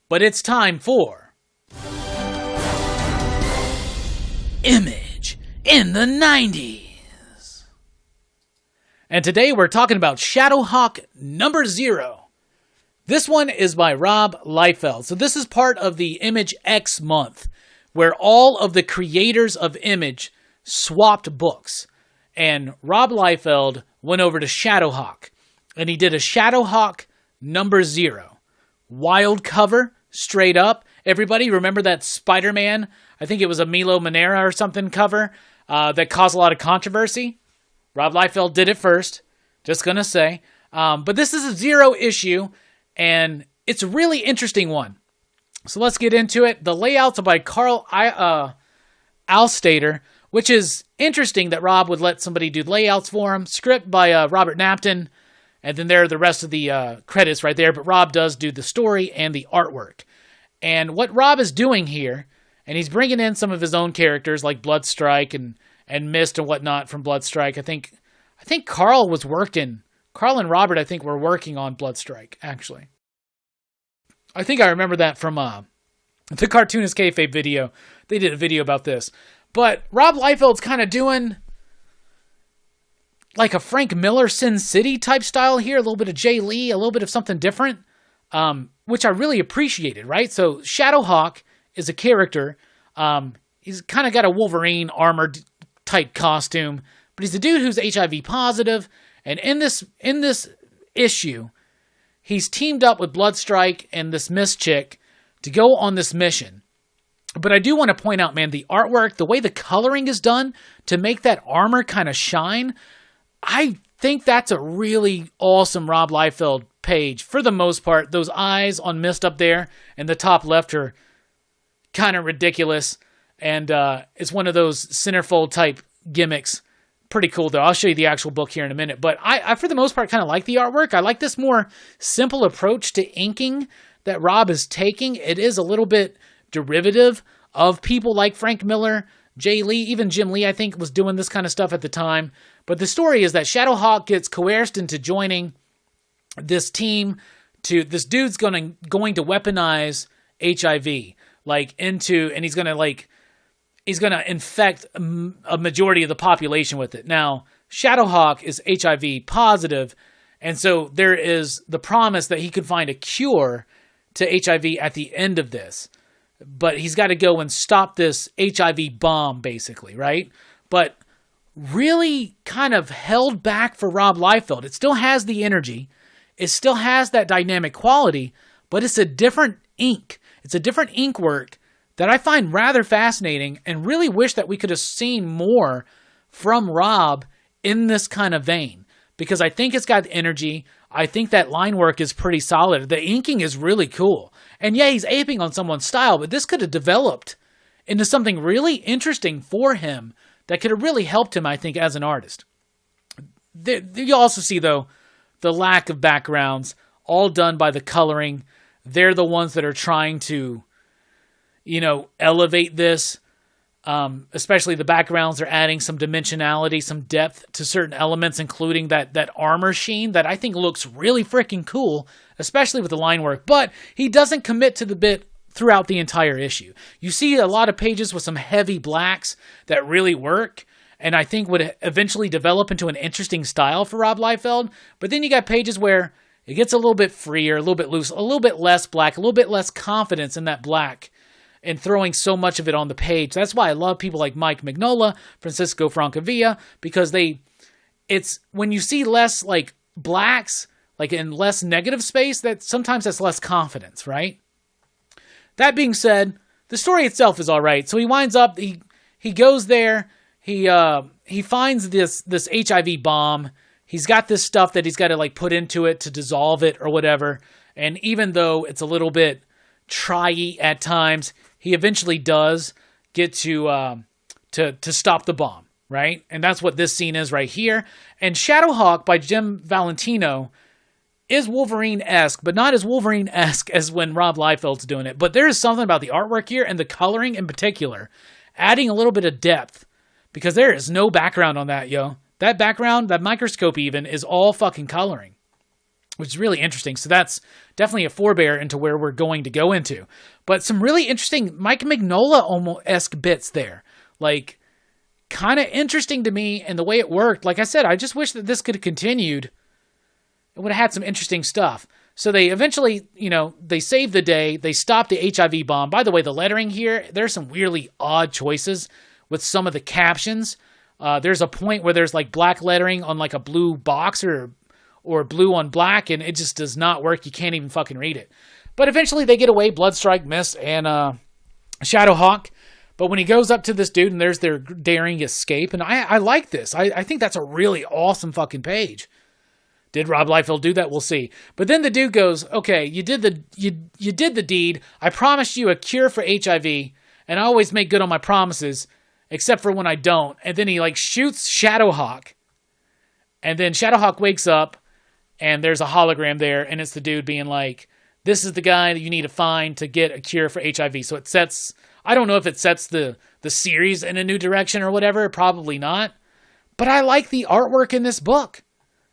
but it's time for Image in the 90s. And today we're talking about Shadowhawk number 0. This one is by Rob Liefeld. So this is part of the Image X month, where all of the creators of Image swapped books. And Rob Liefeld went over to Shadowhawk, and he did a Shadowhawk number 0. Wild cover, straight up. Everybody remember that Spider-Man, I think it was a Milo Manera or something cover, that caused a lot of controversy? Rob Liefeld did it first, just gonna say. But this is a 0 issue, and it's a really interesting one. So let's get into it. The layouts are by Carl Alstater, which is interesting that Rob would let somebody do layouts for him. Script by Robert Napton. And then there are the rest of the credits right there. But Rob does do the story and the artwork. And what Rob is doing here, and he's bringing in some of his own characters like Bloodstrike and Mist and whatnot from Bloodstrike. I think Carl was working. Carl and Robert, I think, were working on Bloodstrike, actually. I think I remember that from the Cartoonist Kayfabe video. They did a video about this. But Rob Liefeld's kind of doing like a Frank Miller Sin City type style here, a little bit of Jay Lee, a little bit of something different, which I really appreciated, right? So Shadowhawk is a character. He's kind of got a Wolverine armored type costume, but he's a dude who's HIV positive. And in this issue, he's teamed up with Bloodstrike and this Mist chick to go on this mission. But I do want to point out, man, the artwork, the way the coloring is done to make that armor kind of shine, I think that's a really awesome Rob Liefeld page. For the most part, those eyes on Mist up there and the top left are kind of ridiculous. And it's one of those centerfold type gimmicks. Pretty cool, though. I'll show you the actual book here in a minute. But I for the most part, kind of like the artwork. I like this more simple approach to inking that Rob is taking. It is a little bit derivative of people like Frank Miller, Jay Lee, even Jim Lee, I think, was doing this kind of stuff at the time. But the story is that Shadowhawk gets coerced into joining this team this dude's going to weaponize HIV, and he's going to infect a majority of the population with it. Now, Shadowhawk is HIV positive, and so there is the promise that he could find a cure to HIV at the end of this. But he's got to go and stop this HIV bomb, basically, right? But really kind of held back for Rob Liefeld. It still has the energy. It still has that dynamic quality, but it's a different ink. It's a different ink work that I find rather fascinating and really wish that we could have seen more from Rob in this kind of vein, because I think it's got the energy. I think that line work is pretty solid. The inking is really cool. And yeah, he's aping on someone's style, but this could have developed into something really interesting for him that could have really helped him, I think, as an artist. You also see, though, the lack of backgrounds, all done by the coloring. They're the ones that are trying to, elevate this. Especially the backgrounds are adding some dimensionality, some depth to certain elements, including that armor sheen that I think looks really freaking cool, especially with the line work. But he doesn't commit to the bit throughout the entire issue. You see a lot of pages with some heavy blacks that really work, and I think would eventually develop into an interesting style for Rob Liefeld. But then you got pages where it gets a little bit freer, a little bit loose, a little bit less black, a little bit less confidence in that black, and throwing so much of it on the page. That's why I love people like Mike Mignola, Francisco Francavilla, because it's when you see less like blacks, like in less negative space, that sometimes that's less confidence, right? That being said, the story itself is all right. So he winds up, he goes there, he finds this HIV bomb. He's got this stuff that he's got to put into it to dissolve it or whatever. And even though it's a little bit try-y at times, he eventually does get to stop the bomb, right? And that's what this scene is right here. And Shadowhawk by Jim Valentino is Wolverine-esque, but not as Wolverine-esque as when Rob Liefeld's doing it. But there is something about the artwork here and the coloring in particular, adding a little bit of depth, because there is no background on that, yo. That background, that microscope even, is all fucking coloring. which is really interesting. So that's definitely a forebear into where we're going to go into. But some really interesting Mike Mignola-esque bits there. Like, kind of interesting to me, and the way it worked. Like I said, I just wish that this could have continued. It would have had some interesting stuff. So they eventually, they saved the day. They stopped the HIV bomb. By the way, the lettering here, there's some weirdly odd choices with some of the captions. There's a point where there's like black lettering on like a blue box or blue on black, and it just does not work. You can't even fucking read it. But eventually they get away, Bloodstrike, Mist, and Shadowhawk. But when he goes up to this dude and there's their daring escape, and I like this. I think that's a really awesome fucking page. Did Rob Liefeld do that? We'll see. But then the dude goes, okay, you did the deed. I promised you a cure for HIV, and I always make good on my promises, except for when I don't. And then he like shoots Shadowhawk. And then Shadowhawk wakes up, and there's a hologram there, and it's the dude being like, this is the guy that you need to find to get a cure for HIV. So it sets, I don't know if it sets the series in a new direction or whatever, probably not. But I like the artwork in this book.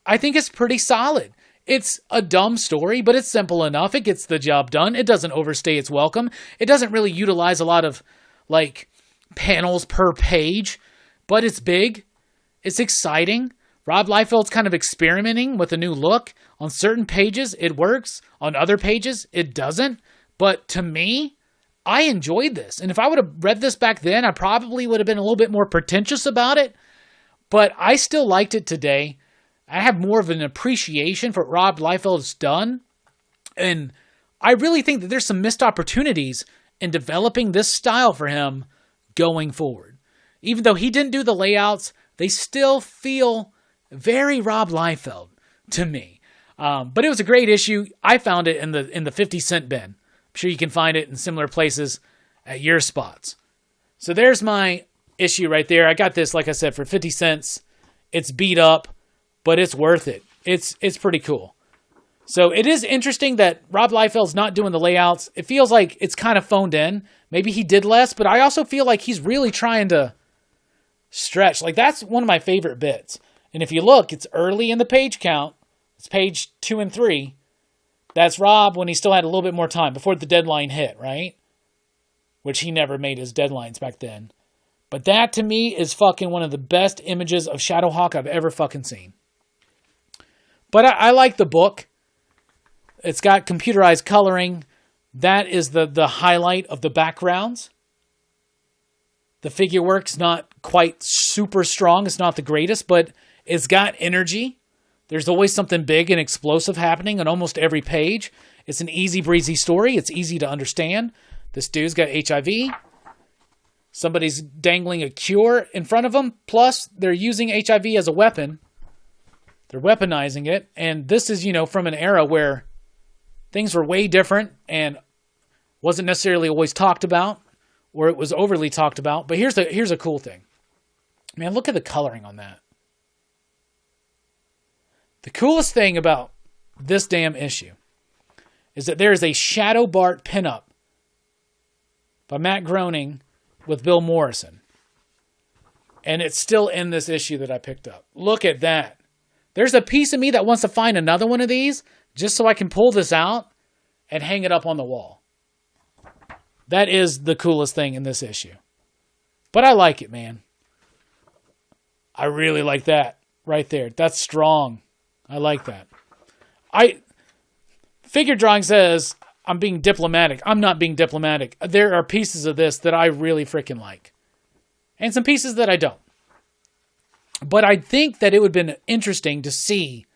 I think it's pretty solid. It's a dumb story, but it's simple enough. It gets the job done. It doesn't overstay its welcome. It doesn't really utilize a lot of, like, panels per page, but it's big. It's exciting. Rob Liefeld's kind of experimenting with a new look. On certain pages, it works. On other pages, it doesn't. But to me, I enjoyed this. And if I would have read this back then, I probably would have been a little bit more pretentious about it. But I still liked it today. I have more of an appreciation for what Rob Liefeld's done. And I really think that there's some missed opportunities in developing this style for him going forward. Even though he didn't do the layouts, they still feel very Rob Liefeld to me. But it was a great issue. I found it in the 50-cent bin. I'm sure you can find it in similar places at your spots. So there's my issue right there. I got this, like I said, for 50 cents. It's beat up, but it's worth it. It's pretty cool. So it is interesting that Rob Liefeld's not doing the layouts. It feels like it's kind of phoned in. Maybe he did less, but I also feel like he's really trying to stretch. Like, that's one of my favorite bits. And if you look, it's early in the page count. It's page 2 and 3. That's Rob when he still had a little bit more time before the deadline hit, right? Which he never made his deadlines back then. But that, to me, is fucking one of the best images of Shadowhawk I've ever fucking seen. But I like the book. It's got computerized coloring. That is the highlight of the backgrounds. The figure work's not quite super strong. It's not the greatest, but it's got energy. There's always something big and explosive happening on almost every page. It's an easy breezy story. It's easy to understand. This dude's got HIV. Somebody's dangling a cure in front of them. Plus, they're using HIV as a weapon. They're weaponizing it. And this is, from an era where things were way different and wasn't necessarily always talked about, or it was overly talked about. But here's a cool thing. Man, look at the coloring on that. The coolest thing about this damn issue is that there is a Shadow Bart pinup by Matt Groening with Bill Morrison. And it's still in this issue that I picked up. Look at that. There's a piece of me that wants to find another one of these just so I can pull this out and hang it up on the wall. That is the coolest thing in this issue. But I like it, man. I really like that right there. That's strong. I like that. Figure drawing says I'm being diplomatic. I'm not being diplomatic. There are pieces of this that I really freaking like. And some pieces that I don't. But I think that it would have been interesting to see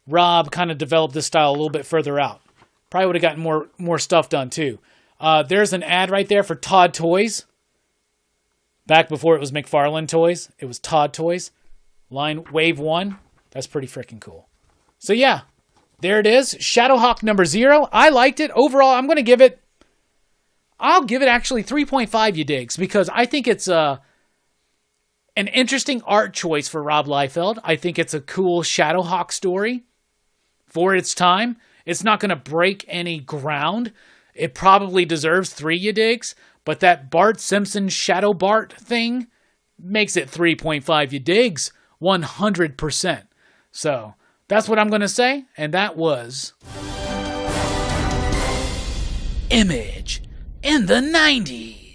Rob kind of develop this style a little bit further out. Probably would have gotten more stuff done too. There's an ad right there for Todd Toys. Back before it was McFarlane Toys, it was Todd Toys. Line Wave 1. That's pretty freaking cool. So yeah, there it is. Shadowhawk number 0. I liked it. Overall, I'll give it actually 3.5 you digs, because I think it's an interesting art choice for Rob Liefeld. I think it's a cool Shadowhawk story for its time. It's not going to break any ground. It probably deserves 3 you digs, but that Bart Simpson Shadow Bart thing makes it 3.5 you digs 100%. So That's what I'm going to say, and that was Image in the 90s.